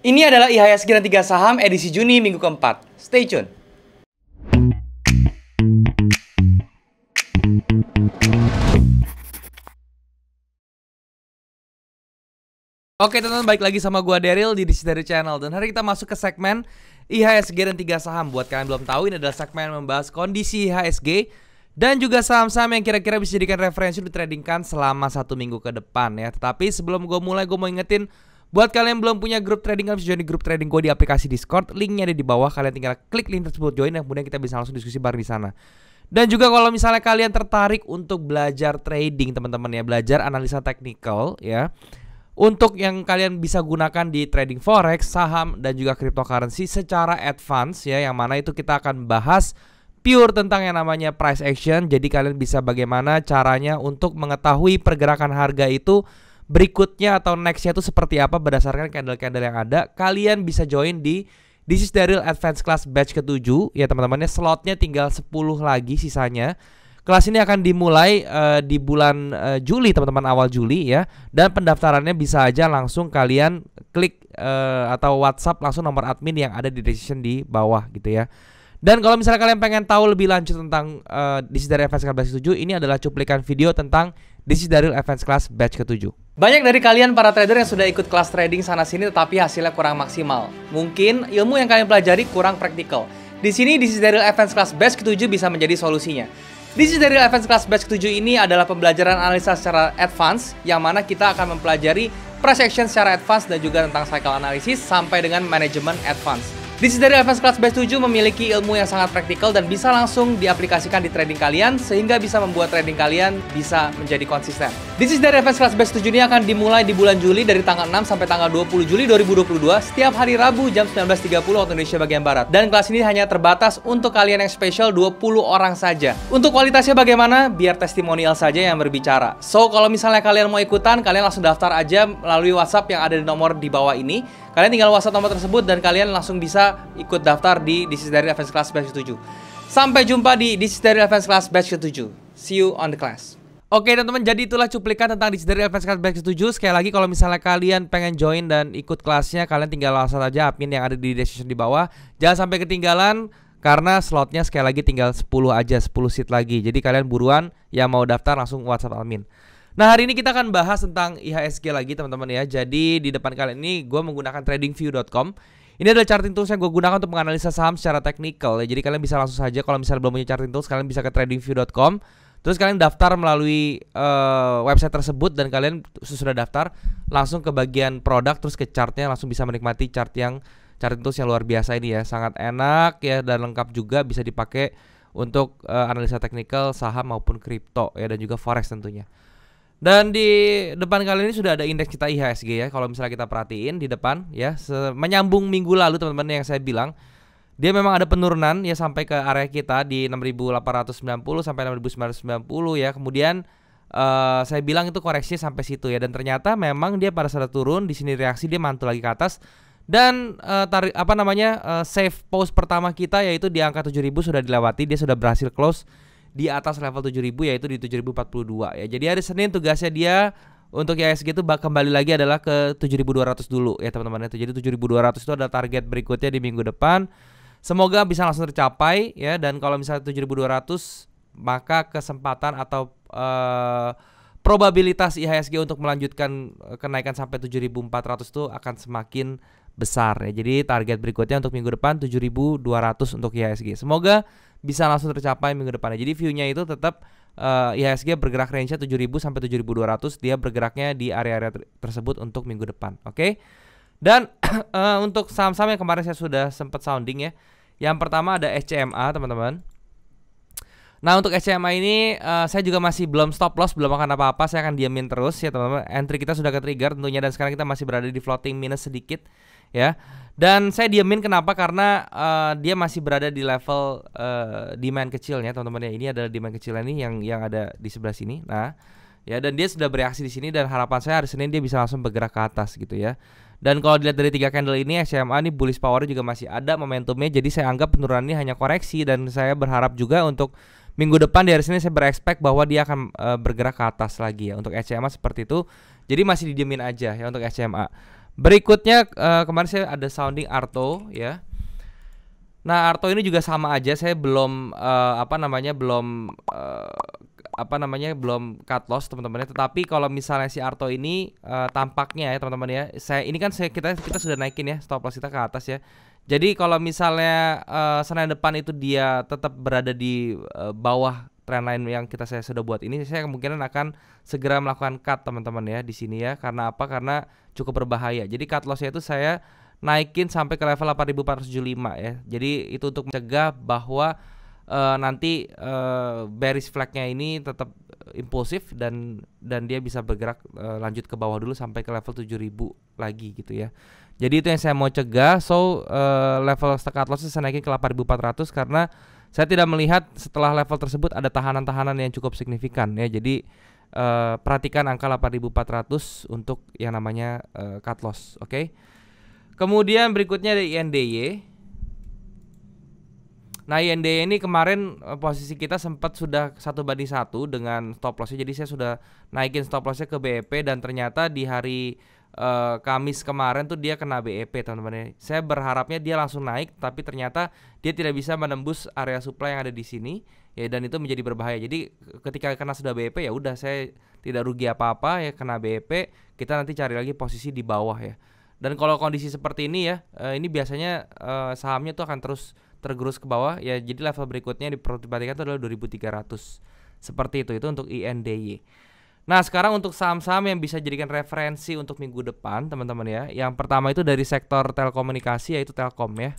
Ini adalah IHSG dan 3 saham edisi Juni minggu keempat. Stay tune. Oke teman-teman, balik lagi sama gua Daryl di Daryl Channel. Dan hari kita masuk ke segmen IHSG dan 3 saham. Buat kalian belum tahu, ini adalah segmen membahas kondisi IHSG dan juga saham-saham yang kira-kira bisa dijadikan referensi ditradingkan selama 1 minggu ke depan ya. Tetapi sebelum gue mulai, gue mau ingetin buat kalian yang belum punya grup trading, kalian bisa join di grup trading gue di aplikasi Discord. Linknya ada di bawah, kalian tinggal klik link tersebut join, dan kemudian kita bisa langsung diskusi bareng di sana. Dan juga kalau misalnya kalian tertarik untuk belajar trading teman-teman ya, belajar analisa teknikal ya, untuk yang kalian bisa gunakan di trading forex, saham, dan juga cryptocurrency secara advance ya, yang mana itu kita akan bahas pure tentang yang namanya price action. Jadi kalian bisa bagaimana caranya untuk mengetahui pergerakan harga itu berikutnya atau nextnya itu seperti apa berdasarkan candle-candle yang ada. Kalian bisa join di This is Daryl Advanced Class batch ke-7 ya teman-temannya. Slotnya tinggal 10 lagi sisanya. Kelas ini akan dimulai di bulan Juli teman-teman, awal Juli ya. Dan pendaftarannya bisa aja langsung kalian klik atau WhatsApp langsung nomor admin yang ada di description di bawah gitu ya. Dan kalau misalnya kalian pengen tahu lebih lanjut tentang This is Daryl Advanced Class batch ke-7, ini adalah cuplikan video tentang This is Daryl Advanced Class batch ke-7. Banyak dari kalian para trader yang sudah ikut kelas trading sana sini tetapi hasilnya kurang maksimal. Mungkin ilmu yang kalian pelajari kurang praktikal. Di sini This is Daryl Advanced Class batch ke-7 bisa menjadi solusinya. This is Daryl Advanced Class batch ke-7 ini adalah pembelajaran analisa secara advance, yang mana kita akan mempelajari price action secara advance dan juga tentang cycle analysis sampai dengan manajemen advance. This is Daryl Advanced Class batch 7 memiliki ilmu yang sangat praktikal dan bisa langsung diaplikasikan di trading kalian, sehingga bisa membuat trading kalian bisa menjadi konsisten. This is Daryl Advanced Class batch 7 ini akan dimulai di bulan Juli dari tanggal 6 sampai tanggal 20 Juli 2022 setiap hari Rabu jam 19.30 waktu Indonesia bagian Barat. Dan kelas ini hanya terbatas untuk kalian yang spesial 20 orang saja. Untuk kualitasnya bagaimana? Biar testimonial saja yang berbicara. So, kalau misalnya kalian mau ikutan, kalian langsung daftar aja melalui WhatsApp yang ada di nomor di bawah ini. Kalian tinggal WhatsApp nomor tersebut dan kalian langsung bisa ikut daftar di This is Daryl Advanced Class batch 7. Sampai jumpa di This is Daryl Advanced Class batch 7. See you on the class. Oke teman-teman, jadi itulah cuplikan tentang This is Daryl Advanced Class batch 7. Sekali lagi, kalau misalnya kalian pengen join dan ikut kelasnya, kalian tinggal langsung aja admin yang ada di description di bawah. Jangan sampai ketinggalan karena slotnya sekali lagi tinggal 10 aja, 10 seat lagi. Jadi kalian buruan yang mau daftar langsung WhatsApp admin. Nah, hari ini kita akan bahas tentang IHSG lagi teman-teman ya. Jadi di depan kalian ini gue menggunakan tradingview.com. Ini adalah charting tools yang gue gunakan untuk menganalisa saham secara teknikal ya. Jadi kalian bisa langsung saja, kalau misalnya belum punya charting tools, kalian bisa ke tradingview.com. Terus kalian daftar melalui website tersebut, dan kalian sudah daftar langsung ke bagian produk, terus ke chartnya, langsung bisa menikmati charting tools yang luar biasa ini ya. Sangat enak ya, dan lengkap juga, bisa dipakai untuk analisa teknikal saham maupun kripto ya, dan juga forex tentunya. Dan di depan kali ini sudah ada indeks kita IHSG ya. Kalau misalnya kita perhatiin di depan ya, menyambung minggu lalu teman-teman, yang saya bilang dia memang ada penurunan ya sampai ke area kita di 6.890 sampai 6.990 ya. Kemudian saya bilang itu koreksi sampai situ ya, dan ternyata memang dia pada saat turun di sini reaksi, dia mantul lagi ke atas. Dan safe pause pertama kita yaitu di angka 7.000 sudah dilewati, dia sudah berhasil close di atas level 7.000 yaitu di 7.042 ya. Jadi hari Senin tugasnya dia untuk IHSG itu kembali lagi adalah ke 7.200 dulu ya teman-teman. Jadi 7.200 itu adalah target berikutnya di minggu depan. Semoga bisa langsung tercapai ya, dan kalau misalnya 7.200 maka kesempatan atau probabilitas IHSG untuk melanjutkan kenaikan sampai 7.400 itu akan semakin besar ya. Jadi target berikutnya untuk minggu depan 7.200 untuk IHSG. Semoga bisa langsung tercapai minggu depannya. Jadi view-nya itu tetap IHSG bergerak range-nya 7.000 sampai 7.200. Dia bergeraknya di area-area tersebut untuk minggu depan. Oke. Dan untuk saham-saham yang kemarin saya sudah sempat sounding ya. Yang pertama ada SCMA teman-teman. Nah, untuk SCMA ini saya juga masih belum stop loss, belum akan apa-apa. Saya akan diamin terus ya teman-teman. Entry kita sudah ke-trigger tentunya, dan sekarang kita masih berada di floating minus sedikit ya. Dan saya diamin kenapa? Karena dia masih berada di level demand kecilnya teman-teman ya. Ini adalah demand kecilnya nih yang ada di sebelah sini. Nah ya, dan dia sudah bereaksi di sini, dan harapan saya hari Senin dia bisa langsung bergerak ke atas gitu ya. Dan kalau dilihat dari 3 candle ini, SMA ini bullish power juga masih ada momentumnya. Jadi saya anggap penurunan ini hanya koreksi, dan saya berharap juga untuk minggu depan di hari Senin saya berekspek bahwa dia akan bergerak ke atas lagi ya. Untuk SMA seperti itu. Jadi masih didiemin aja ya untuk SMA. Berikutnya kemarin saya ada sounding Arto ya. Nah, Arto ini juga sama aja, saya belum belum cut loss teman-teman ya. Tetapi kalau misalnya si Arto ini tampaknya ya teman-teman ya, kita sudah naikin ya stop loss kita ke atas ya. Jadi kalau misalnya Senin depan itu dia tetap berada di bawah trendline yang saya sudah buat ini, saya kemungkinan akan segera melakukan cut teman-teman ya di sini ya. Karena apa? Karena cukup berbahaya. Jadi cut lossnya itu saya naikin sampai ke level 8475 ya. Jadi itu untuk mencegah bahwa nanti bearish flagnya ini tetap impulsif dan dia bisa bergerak lanjut ke bawah dulu sampai ke level 7000 lagi gitu ya. Jadi itu yang saya mau cegah. So level cut loss saya naikin ke 8400 karena saya tidak melihat setelah level tersebut ada tahanan-tahanan yang cukup signifikan ya. Jadi perhatikan angka 8400 untuk yang namanya cut loss, oke? Kemudian berikutnya ada INDY. Nah, INDY ini kemarin posisi kita sempat sudah 1:1 dengan stop lossnya. Jadi saya sudah naikin stop lossnya ke BEP dan ternyata di hari Kamis kemarin tuh dia kena BEP teman-teman. Saya berharapnya dia langsung naik, tapi ternyata dia tidak bisa menembus area supply yang ada di sini ya, dan itu menjadi berbahaya. Jadi ketika kena sudah BEP ya udah, saya tidak rugi apa-apa ya, kena BEP, kita nanti cari lagi posisi di bawah ya. Dan kalau kondisi seperti ini ya, ini biasanya sahamnya tuh akan terus tergerus ke bawah ya. Jadi level berikutnya diperhatikan itu adalah 2300. Seperti itu untuk INDY. Nah, sekarang untuk saham-saham yang bisa jadikan referensi untuk minggu depan, teman-teman ya. Yang pertama itu dari sektor telekomunikasi, yaitu Telkom ya.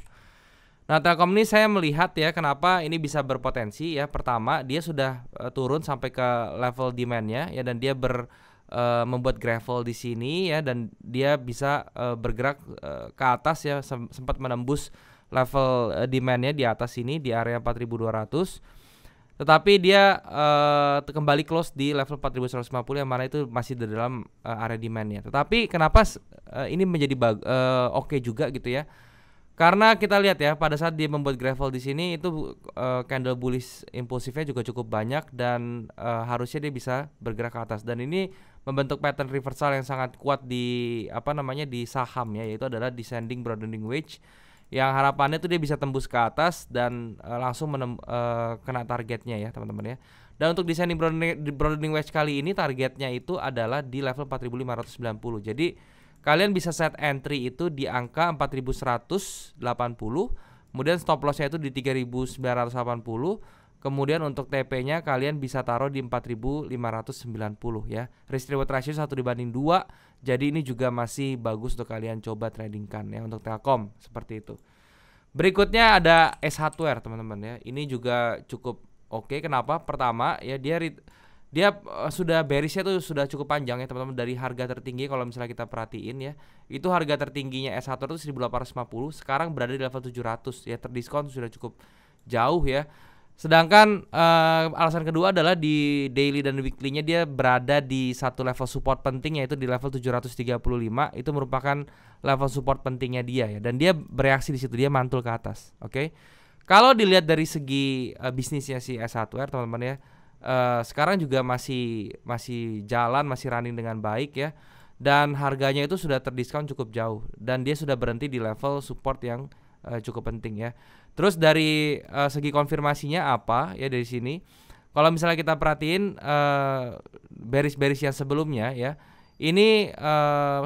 Nah, Telkom ini saya melihat ya, kenapa ini bisa berpotensi ya. Pertama, dia sudah turun sampai ke level demand-nya ya, dan dia membuat gravel di sini ya, dan dia bisa bergerak ke atas ya, sempat menembus level demand-nya di atas sini di area 4200. Tetapi dia kembali close di level 4150 yang mana itu masih di dalam area demand-nya. Tetapi kenapa ini menjadi oke juga gitu ya? Karena kita lihat ya, pada saat dia membuat gravel di sini itu candle bullish impulsifnya juga cukup banyak, dan harusnya dia bisa bergerak ke atas, dan ini membentuk pattern reversal yang sangat kuat di di saham ya, yaitu adalah descending broadening wedge, yang harapannya tuh dia bisa tembus ke atas dan langsung kena targetnya ya teman-teman ya. Dan untuk descending broadening wedge kali ini targetnya itu adalah di level 4590. Jadi kalian bisa set entry itu di angka 4180, kemudian stop lossnya itu di 3980. Kemudian untuk TP-nya kalian bisa taruh di 4590 ya. Risk reward ratio 1:2. Jadi ini juga masih bagus untuk kalian coba tradingkan ya untuk Telkom, seperti itu. Berikutnya ada S Hardware teman-teman ya. Ini juga cukup oke. Kenapa? Pertama ya, dia sudah bearishnya tuh sudah cukup panjang ya teman-teman. Dari harga tertinggi kalau misalnya kita perhatiin ya, itu harga tertingginya S Hardware itu 1850, sekarang berada di level 700 ya, terdiskon sudah cukup jauh ya. Sedangkan alasan kedua adalah di daily dan weekly-nya dia berada di satu level support penting, yaitu di level 735. Itu merupakan level support pentingnya dia ya, dan dia bereaksi di situ, dia mantul ke atas. Oke. Kalau dilihat dari segi bisnisnya si S Hardware teman-teman ya, sekarang juga masih jalan, masih running dengan baik ya, dan harganya itu sudah terdiskon cukup jauh, dan dia sudah berhenti di level support yang cukup penting ya. Terus dari segi konfirmasinya apa ya dari sini? Kalau misalnya kita perhatiin bearish yang sebelumnya ya, ini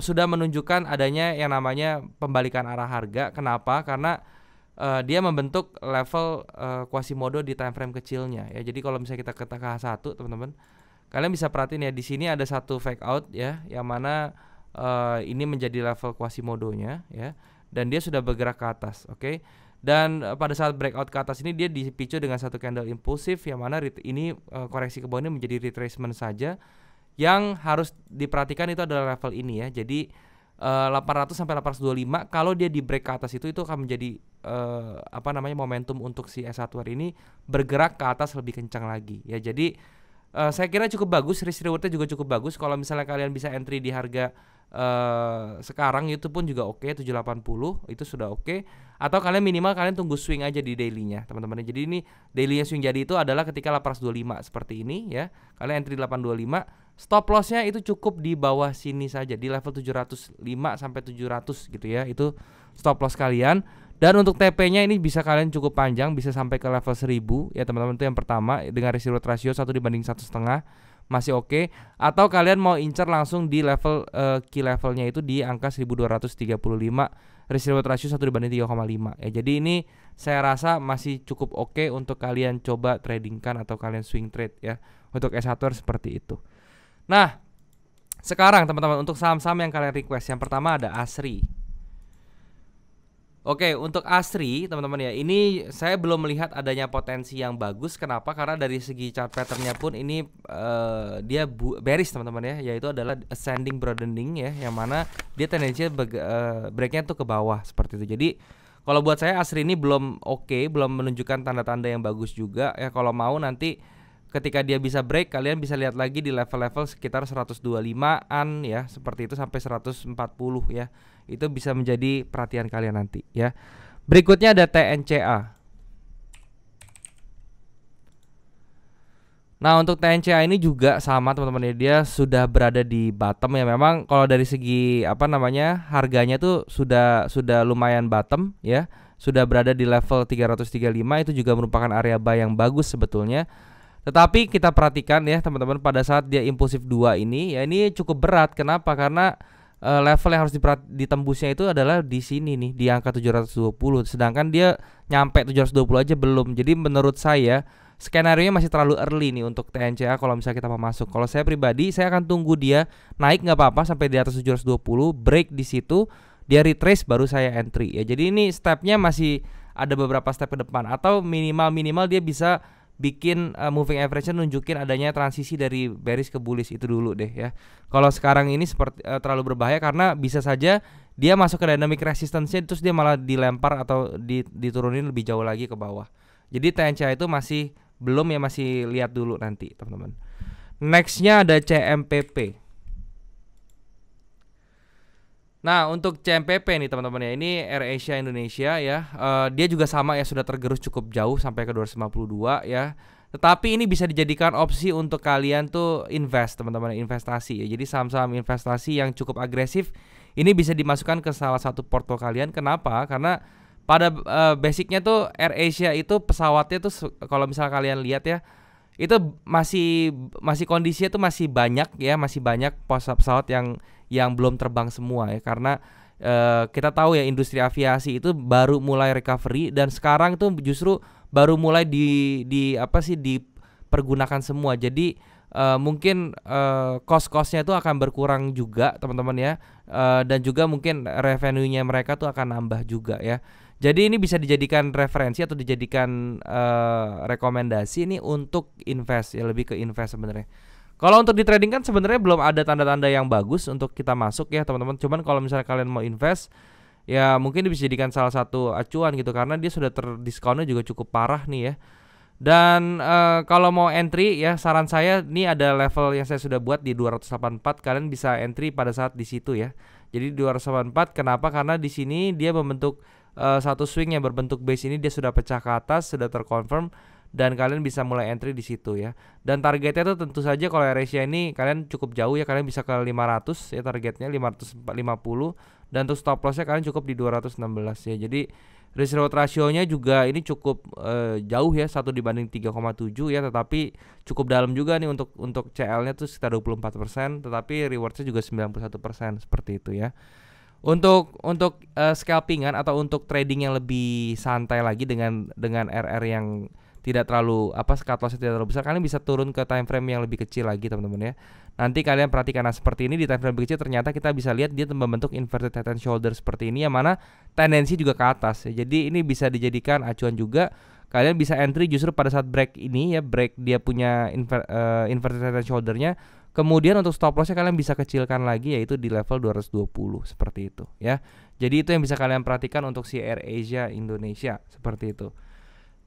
sudah menunjukkan adanya yang namanya pembalikan arah harga. Kenapa? Karena dia membentuk level Quasimodo di time frame kecilnya ya. Jadi kalau misalnya kita ke TKH1 teman-teman, kalian bisa perhatiin ya, di sini ada satu fake out ya, yang mana ini menjadi level Quasimodonya ya, dan dia sudah bergerak ke atas, oke? Dan pada saat breakout ke atas ini dia dipicu dengan satu candle impulsif, yang mana ini koreksi ke bawah ini menjadi retracement saja. Yang harus diperhatikan itu adalah level ini ya. Jadi 800 sampai 825, kalau dia di break ke atas itu akan menjadi momentum untuk si S Hardware ini bergerak ke atas lebih kencang lagi ya. Jadi saya kira cukup bagus, risk rewardnya juga cukup bagus. Kalau misalnya kalian bisa entry di harga sekarang itu pun juga oke, 780 itu sudah oke. Atau kalian minimal kalian tunggu swing aja di daily-nya teman-teman. Jadi ini daily-nya swing jadi itu adalah ketika 825 seperti ini ya. Kalian entry 825, Stop lossnya itu cukup di bawah sini saja, di level 705 sampai 700 gitu ya. Itu stop loss kalian. Dan untuk TP-nya ini bisa kalian cukup panjang, bisa sampai ke level 1000 ya teman-teman. Itu yang pertama dengan risk reward ratio 1/1,5 masih oke. Atau kalian mau incer langsung di level key levelnya itu di angka 1235, risk reward ratio 1/3,5 ya. Jadi ini saya rasa masih cukup oke untuk kalian coba tradingkan atau kalian swing trade ya. Untuk S1 seperti itu. Nah, sekarang teman-teman untuk saham-saham yang kalian request, yang pertama ada ASRI. Oke, untuk ASRI teman-teman ya, ini saya belum melihat adanya potensi yang bagus. Kenapa? Karena dari segi chart patternnya pun ini dia bearish teman-teman ya, yaitu adalah ascending broadening ya, yang mana dia tendensinya breaknya tuh ke bawah seperti itu. Jadi kalau buat saya ASRI ini belum oke, belum menunjukkan tanda-tanda yang bagus juga ya. Kalau mau nanti ketika dia bisa break, kalian bisa lihat lagi di level-level sekitar 125-an ya, seperti itu sampai 140 ya. Itu bisa menjadi perhatian kalian nanti ya. Berikutnya ada TNCA. Nah, untuk TNCA ini juga sama teman-teman ya, dia sudah berada di bottom ya. Memang kalau dari segi harganya tuh sudah lumayan bottom ya. Sudah berada di level 335, itu juga merupakan area buy yang bagus sebetulnya. Tetapi kita perhatikan ya teman-teman, pada saat dia impulsif 2 ini ya, ini cukup berat. Kenapa? Karena level yang harus ditembusnya itu adalah di sini nih, di angka 720. Sedangkan dia nyampe 720 aja belum. Jadi menurut saya skenario nya masih terlalu early nih untuk TNCA kalau misalnya kita mau masuk. Kalau saya pribadi, saya akan tunggu dia naik nggak apa-apa sampai di atas 720, break di situ, dia retrace baru saya entry ya. Jadi ini stepnya masih ada beberapa step ke depan, atau minimal dia bisa bikin moving average-nya nunjukin adanya transisi dari bearish ke bullish, itu dulu deh ya. Kalau sekarang ini seperti terlalu berbahaya karena bisa saja dia masuk ke dynamic resistance-nya terus dia malah dilempar atau diturunin lebih jauh lagi ke bawah. Jadi TNCA itu masih belum ya, masih lihat dulu nanti teman-teman. Next-nya ada CMPP. Nah, untuk CMPP nih teman-teman ya, ini AirAsia Indonesia ya. Dia juga sama ya, sudah tergerus cukup jauh sampai ke 252 ya. Tetapi ini bisa dijadikan opsi untuk kalian tuh invest teman-teman, investasi ya. Jadi saham-saham investasi yang cukup agresif ini bisa dimasukkan ke salah satu portfolio kalian. Kenapa? Karena pada basicnya tuh AirAsia itu pesawatnya tuh kalau misal kalian lihat ya, itu masih kondisinya tuh masih banyak ya, masih banyak pesawat yang belum terbang semua ya, karena kita tahu ya industri aviasi itu baru mulai recovery dan sekarang tuh justru baru mulai dipergunakan semua. Jadi mungkin cost-costnya itu akan berkurang juga teman-teman ya, dan juga mungkin revenue-nya mereka tuh akan nambah juga ya. Jadi ini bisa dijadikan referensi atau dijadikan rekomendasi ini untuk invest ya, lebih ke invest sebenarnya. Kalau untuk di trading kan sebenarnya belum ada tanda-tanda yang bagus untuk kita masuk ya teman-teman. Cuman kalau misalnya kalian mau invest ya mungkin bisa dijadikan salah satu acuan gitu, karena dia sudah terdiskonnya juga cukup parah nih ya. Dan kalau mau entry ya, saran saya ini ada level yang saya sudah buat di 284, kalian bisa entry pada saat di situ ya. Jadi 284 kenapa? Karena di sini dia membentuk satu swing yang berbentuk base, ini dia sudah pecah ke atas, sudah terconfirm, dan kalian bisa mulai entry di situ ya. Dan targetnya tuh tentu saja kalau AirAsia ini kalian cukup jauh ya, kalian bisa ke 500 ya, targetnya 550, dan untuk stop lossnya kalian cukup di 216 ya. Jadi risk reward ratio-nya juga ini cukup jauh ya, 1/3,7 ya, tetapi cukup dalam juga nih untuk CL-nya tuh sekitar 24%, tetapi reward-nya juga 91% seperti itu ya. Untuk scalpingan atau untuk trading yang lebih santai lagi dengan RR yang tidak terlalu cut loss tidak terlalu besar, kalian bisa turun ke time frame yang lebih kecil lagi teman-teman ya. Nanti kalian perhatikan, nah seperti ini di time frame lebih kecil ternyata kita bisa lihat dia membentuk inverted head and shoulder seperti ini, yang mana tendensi juga ke atas ya. Jadi ini bisa dijadikan acuan juga. Kalian bisa entry justru pada saat break ini ya, break dia punya inverted head and shouldernya. Kemudian untuk stop lossnya kalian bisa kecilkan lagi, yaitu di level 220 seperti itu ya. Jadi itu yang bisa kalian perhatikan untuk si AirAsia Indonesia seperti itu.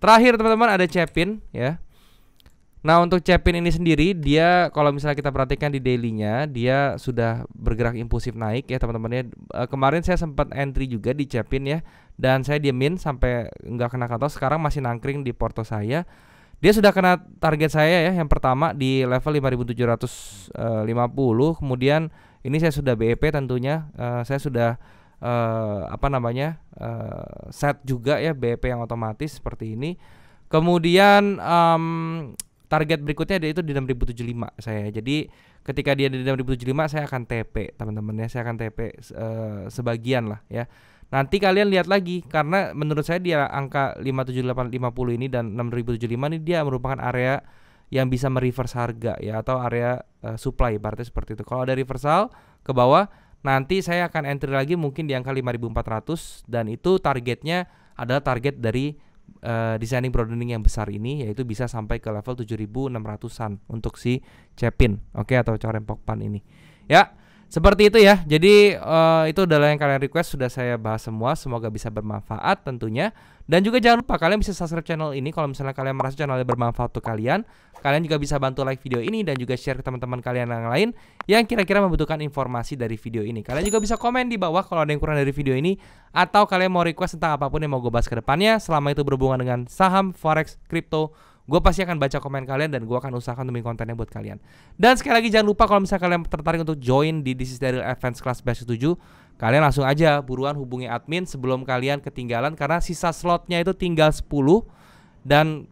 Terakhir teman-teman ada Cepin ya. Nah untuk Cepin ini sendiri, dia kalau misalnya kita perhatikan di daily-nya, dia sudah bergerak impulsif naik ya teman-teman ya. Kemarin saya sempat entry juga di Cepin ya, dan saya diemin sampai nggak kena cut loss. Sekarang masih nangkring di porto saya. Dia sudah kena target saya ya, yang pertama di level 5.750. Kemudian ini saya sudah BEP tentunya, saya sudah set juga ya BEP yang otomatis seperti ini. Kemudian target berikutnya itu di 6.075 saya. Jadi ketika dia di 6.075 saya akan TP teman-teman ya, saya akan TP sebagian lah ya. Nanti kalian lihat lagi, karena menurut saya dia angka 57850 ini dan 6075 ini dia merupakan area yang bisa mereverse harga ya, atau area supply berarti seperti itu. Kalau ada reversal ke bawah, nanti saya akan entry lagi mungkin di angka 5400, dan itu targetnya adalah target dari descending broadening yang besar ini, yaitu bisa sampai ke level 7600-an untuk si Cepin, oke, atau Corem Pokpan ini. Ya. Seperti itu ya. Jadi itu adalah yang kalian request, sudah saya bahas semua. Semoga bisa bermanfaat tentunya. Dan juga jangan lupa kalian bisa subscribe channel ini kalau misalnya kalian merasa channelnya bermanfaat untuk kalian. Kalian juga bisa bantu like video ini dan juga share ke teman-teman kalian yang lain yang kira-kira membutuhkan informasi dari video ini. Kalian juga bisa komen di bawah kalau ada yang kurang dari video ini, atau kalian mau request tentang apapun yang mau gue bahas ke depannya. Selama itu berhubungan dengan saham, forex, kripto, gue pasti akan baca komen kalian dan gue akan usahakan untuk bikin kontennya buat kalian. Dan sekali lagi jangan lupa kalau misalnya kalian tertarik untuk join di This is Daryl Advance Class Batch 7, kalian langsung aja buruan hubungi admin sebelum kalian ketinggalan, karena sisa slotnya itu tinggal 10. Dan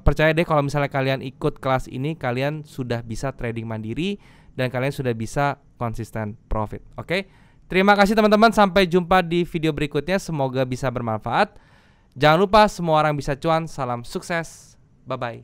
percaya deh kalau misalnya kalian ikut kelas ini, kalian sudah bisa trading mandiri dan kalian sudah bisa konsisten profit. Oke? Terima kasih teman-teman, sampai jumpa di video berikutnya. Semoga bisa bermanfaat. Jangan lupa semua orang bisa cuan. Salam sukses. Bye-bye.